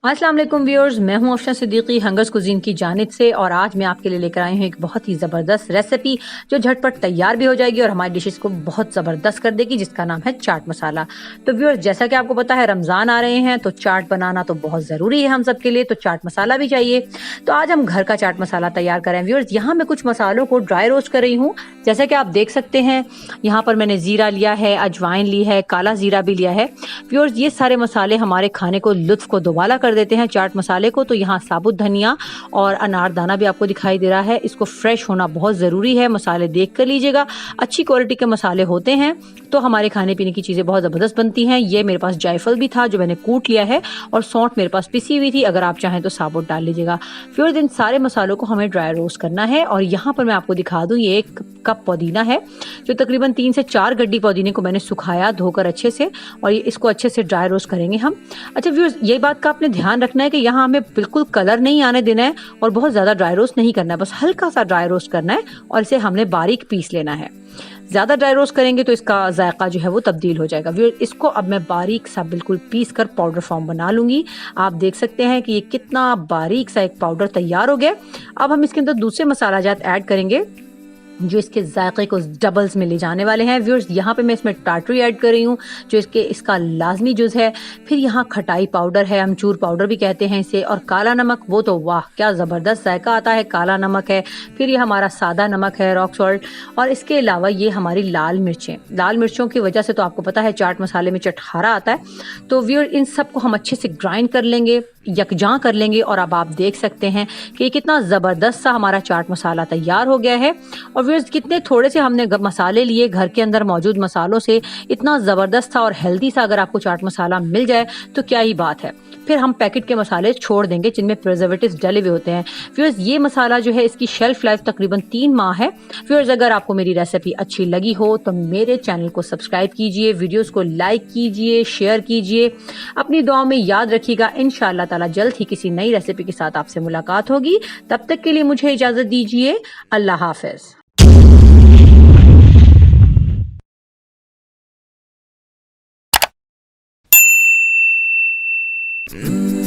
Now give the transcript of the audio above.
अस्सलाम वालेकुम व्यूअर्स, मैं हूं अफशा सिद्दीकी हंगर्स कुजीन की जानिब से और आज मैं आपके लिए लेकर आई हूं एक बहुत ही ज़बरदस्त रेसिपी जो झटपट तैयार भी हो जाएगी और हमारी डिशेस को बहुत ज़बरदस्त कर देगी, जिसका नाम है चाट मसाला। तो व्यूअर्स, जैसा कि आपको पता है रमज़ान आ रहे हैं तो चाट बनाना तो बहुत ज़रूरी है हम सब के लिए, तो चाट मसाला भी चाहिए। तो आज हम घर का चाट मसाला तैयार करें। व्यूअर्स, यहाँ मैं कुछ मसालों को ड्राई रोस्ट कर रही हूँ। जैसा कि आप देख सकते हैं यहाँ पर मैंने ज़ीरा लिया है, अजवाइन ली है, काला ज़ीरा भी लिया है। व्यूअर्स, ये सारे मसाले हमारे खाने को लुत्फ़ को दोबाला कर देते हैं चाट मसाले को। तो यहाँ साबुत धनिया और अनारदाना भी आपको दिखाई दे रहा है। इसको फ्रेश होना बहुत ज़रूरी है, मसाले देख कर लीजिएगा। अच्छी क्वालिटी के मसाले होते हैं तो हमारे खाने पीने की चीज़ें बहुत ज़बरदस्त बनती हैं। ये मेरे पास जायफल भी था जो मैंने कूट लिया है और सौंठ मेरे पास पिसी हुई थी, अगर आप चाहें तो साबुत डाल लीजिएगा। फिर इन सारे मसालों को हमें ड्राई रोस्ट करना है। और यहाँ पर मैं आपको दिखा दूँ, ये 1 कप पुदीना है जो तकरीबन 3 से 4 गड्डी पुदीने को मैंने सुखाया धोकर अच्छे से, और ये इसको अच्छे से ड्राई रोस्ट करेंगे हम। अच्छा व्यूअर्स, ये बात का आपने ध्यान रखना है कि यहाँ हमें बिल्कुल कलर नहीं आने देना है और बहुत ज़्यादा ड्राई रोस्ट नहीं करना है, बस हल्का सा ड्राई रोस्ट करना है और इसे हमने बारीक पीस लेना है। ज़्यादा ड्राई रोस्ट करेंगे तो इसका जायका जो है वो तब्दील हो जाएगा। व्यूअर्स, इसको अब मैं बारीक सा बिल्कुल पीस कर पाउडर फॉर्म बना लूँगी। आप देख सकते हैं कि ये कितना बारीक सा एक पाउडर तैयार हो गया। अब हम इसके अंदर दूसरे मसाला जात ऐड करेंगे जो इसके जायके को डबल्स में ले जाने वाले हैं। व्यूअर्स, यहाँ पे मैं इसमें टाटरी ऐड कर रही हूँ जो इसका लाजमी जुज़ है। फिर यहाँ खटाई पाउडर है, अमचूर पाउडर भी कहते हैं इसे, और काला नमक, वो तो वाह क्या ज़बरदस्त जायका आता है, काला नमक है। फिर ये हमारा सादा नमक है, रॉक सॉल्ट, और इसके अलावा ये हमारी लाल मिर्चें। लाल मिर्चों की वजह से तो आपको पता है चाट मसाले में चटखारा आता है। तो व्यूअर्स, इन सब को हम अच्छे से ग्राइंड कर लेंगे, यकजां कर लेंगे। और अब आप देख सकते हैं कि कितना ज़बरदस्त सा हमारा चाट मसाला तैयार हो गया है। और व्यूअर्स, कितने थोड़े से हमने मसाले लिए, घर के अंदर मौजूद मसालों से इतना ज़बरदस्त सा और हेल्दी सा अगर आपको चाट मसाला मिल जाए तो क्या ही बात है। फिर हम पैकेट के मसाले छोड़ देंगे जिनमें प्रिजर्वेटिव्स डले हुए होते हैं। व्यूअर्स, ये मसाला जो है इसकी शेल्फ लाइफ तकरीबन 3 माह है। व्यूअर्स, अगर आपको मेरी रेसिपी अच्छी लगी हो तो मेरे चैनल को सब्सक्राइब कीजिए, वीडियोस को लाइक कीजिए, शेयर कीजिए, अपनी दुआओं में याद रखिएगा। इंशाअल्लाह ताला जल्द ही किसी नई रेसिपी के साथ आपसे मुलाकात होगी। तब तक के लिए मुझे इजाज़त दीजिए। अल्लाह हाफ़िज़। Mm-hmm.